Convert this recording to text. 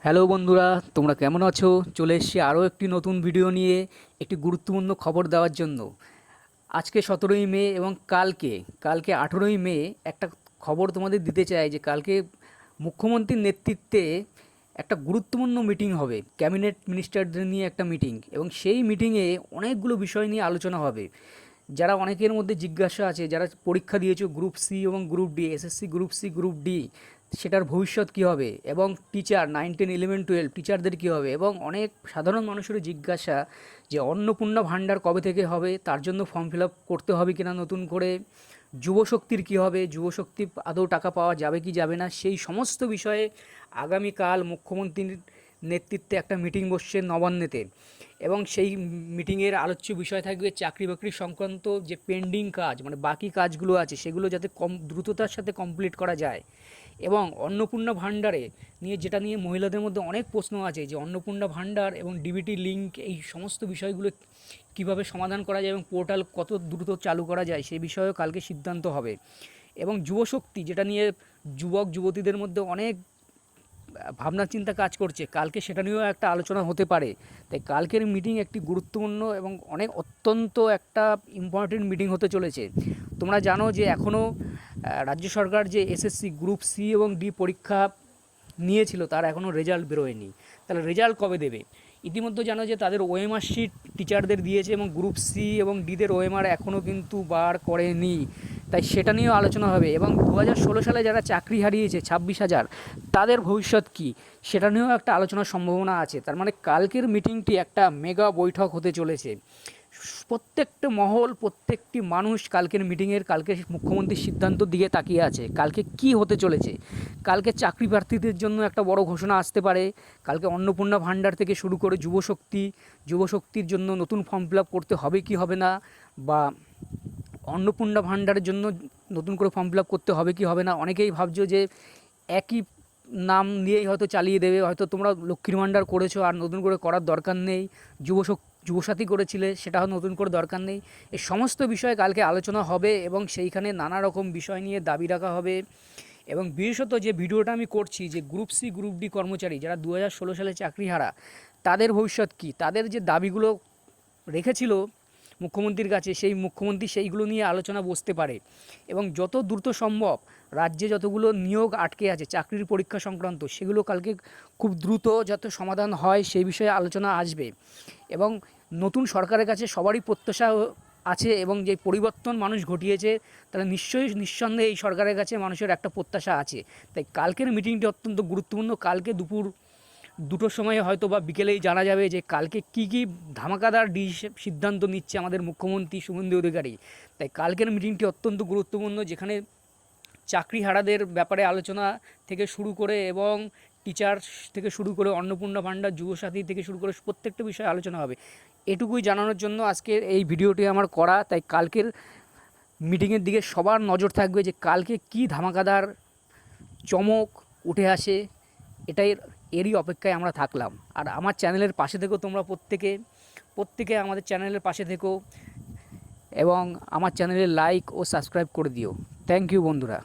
Hello বন্ধুরা, তোমরা কেমন আছো? চলে এসেছি আরও একটি নতুন ভিডিও নিয়ে একটি গুরুত্বপূর্ণ খবর দেওয়ার জন্য। আজকে 17ই মে এবং কালকে 18ই মে একটা খবর তোমাদের দিতে চাই যে কালকে মুখ্যমন্ত্রীর নেতৃত্বে একটা গুরুত্বপূর্ণ মিটিং হবে, ক্যাবিনেট মিনিস্টারদের নিয়ে একটা মিটিং, এবং সেই মিটিংয়ে অনেকগুলো বিষয় নিয়ে আলোচনা হবে। যারা অনেকের মধ্যে জিজ্ঞাসা আছে, যারা পরীক্ষা দিয়েছো গ্রুপ সি এবং group D, SSC group C group D, সেটার ভবিষ্যৎ কী হবে, এবং টিচার 9, 10, 11, 12 টিচারদের কী হবে, এবং অনেক সাধারণ মানুষেরও জিজ্ঞাসা যে অন্নপূর্ণা ভাণ্ডার কবে থেকে হবে, তার জন্য ফর্ম ফিল আপ করতে হবে কিনা নতুন করে, যুবশক্তির কী হবে, যুবশক্তি আদৌ টাকা পাওয়া যাবে কি যাবে না, সেই সমস্ত বিষয়ে আগামীকাল মুখ্যমন্ত্রীর নেতৃত্বে একটা মিটিং বসছে নবান্নেতে। এবং সেই মিটিংয়ের আলোচ্য বিষয় থাকবে চাকরি বাকরি সংক্রান্ত যে পেন্ডিং কাজ, মানে বাকি কাজগুলো আছে সেগুলো যাতে দ্রুততার সাথে কমপ্লিট করা যায়। এবং অন্নপূর্ণা ভাণ্ডারে নিয়ে, যেটা নিয়ে মহিলাদের মধ্যে অনেক প্রশ্ন আছে, যে অন্নপূর্ণা ভাণ্ডার এবং ডিবিটি লিঙ্ক, এই সমস্ত বিষয়গুলো কিভাবে সমাধান করা যায় এবং পোর্টাল কত দ্রুত চালু করা যায়, সেই বিষয়েও কালকে সিদ্ধান্ত হবে। এবং যুবশক্তি, যেটা নিয়ে যুবক যুবতীদের মধ্যে অনেক ভাবনা চিন্তা কাজ করছে, কালকে সেটা নিয়েও একটা আলোচনা হতে পারে। তাই কালকের মিটিং একটি গুরুত্বপূর্ণ এবং অত্যন্ত একটা ইম্পর্টেন্ট মিটিং হতে চলেছে। তোমরা জানো যে এখনও রাজ্য সরকার যে এসএসসি গ্রুপ সি এবং ডি পরীক্ষা নিয়েছিল, তার এখনও রেজাল্ট বেরোয়নি। তাহলে রেজাল্ট কবে দেবে? ইতিমধ্যে জানো যে তাদের ওএমআর শিট টিচারদের দিয়েছে, এবং গ্রুপ সি এবং ডিদের ওএমআর এখনও কিন্তু বার করেনি। তাই সেটা নিয়েও আলোচনা হবে। এবং 2016 সালে যারা চাকরি হারিয়েছে 26,000, তাদের ভবিষ্যৎ কী, সেটা নিয়েও একটা আলোচনার সম্ভাবনা আছে। তার মানে কালকের মিটিংটি একটা মেগা বৈঠক হতে চলেছে। প্রত্যেকটা মহল, প্রত্যেকটি মানুষ কালকে মুখ্যমন্ত্রীর সিদ্ধান্তর দিকে তাকিয়ে আছে। কালকে কি হতে চলেছে? কালকে চাকরি প্রার্থীদের জন্য একটা বড় ঘোষণা আসতে পারে। কালকে অন্নপূর্ণা ভাণ্ডার থেকে শুরু করে যুবশক্তির জন্য নতুন ফর্ম ফিল আপ করতে হবে কি হবে না, বা অন্নপূর্ণা ভাণ্ডারের জন্য নতুন করে ফর্ম ফিল আপ করতে হবে কি হবে না। অনেকেই ভাবছো যে একই নাম নিয়েই হয়তো চালিয়ে দেবে, হয়তো তোমরা লক্ষ্মীর ভাণ্ডার করেছো আর নতুন করে করার দরকার নেই, যুবসাথী করেছিলে, সেটা নতুন করে দরকার নেই। এই সমস্ত বিষয়ে কালকে আলোচনা হবে, এবং সেইখানে নানা রকম বিষয় নিয়ে দাবি রাখা হবে। এবং বিশেষত যে ভিডিওটা আমি করছি, যে গ্রুপ সি গ্রুপ ডি কর্মচারী যারা 2016 সালে চাকরি হারা, তাদের ভবিষ্যৎ কী, তাদের যে দাবিগুলো রেখেছিল মুখ্যমন্ত্রীর কাছে, মুখ্যমন্ত্রী সেইগুলো নিয়ে আলোচনা বসতে পারে। এবং যত দ্রুত সম্ভব রাজ্যে যতগুলো নিয়োগ আটকে আছে চাকরির পরীক্ষা সংক্রান্ত, সেগুলো কালকে খুব দ্রুত যাতে সমাধান হয় সেই বিষয়ে আলোচনা আসবে। এবং নতুন সরকারের কাছে সবারই প্রত্যাশা আছে, এবং যে পরিবর্তন মানুষ ঘটিয়েছে, তাহলে নিঃসন্দেহে এই সরকারের কাছে মানুষের একটা প্রত্যাশা আছে। তাই কালকের মিটিংটি অত্যন্ত গুরুত্বপূর্ণ। কালকে দুপুর 2টোর সময় হয়তো বা বিকেলেই জানা যাবে যে কালকে কী ধামাকাদার সিদ্ধান্ত নিচ্ছে আমাদের মুখ্যমন্ত্রী শুভেন্দু অধিকারী। তাই কালকের মিটিংটি অত্যন্ত গুরুত্বপূর্ণ, যেখানে চাকরি হারাদের ব্যাপারে আলোচনা থেকে শুরু করে, এবং টিচার থেকে শুরু করে অন্নপূর্ণা ভাণ্ডার, যুবসাথী থেকে শুরু করে প্রত্যেকটা বিষয়ে আলোচনা হবে। এটুকুই জানানোর জন্য আজকের এই ভিডিওটি আমার করা। তাই কালকের মিটিংয়ের দিকে সবার নজর থাকবে, যে কালকে কী ধামাকাদার চমক উঠে আসে, এরই অপেক্ষায় আমরা থাকলাম। আর আমার চ্যানেলের পাশে থেকো তোমরা, প্রত্যেকে আমাদের চ্যানেলের পাশে থেকো, এবং আমার চ্যানেলে লাইক ও সাবস্ক্রাইব করে দিও। থ্যাংক ইউ বন্ধুরা।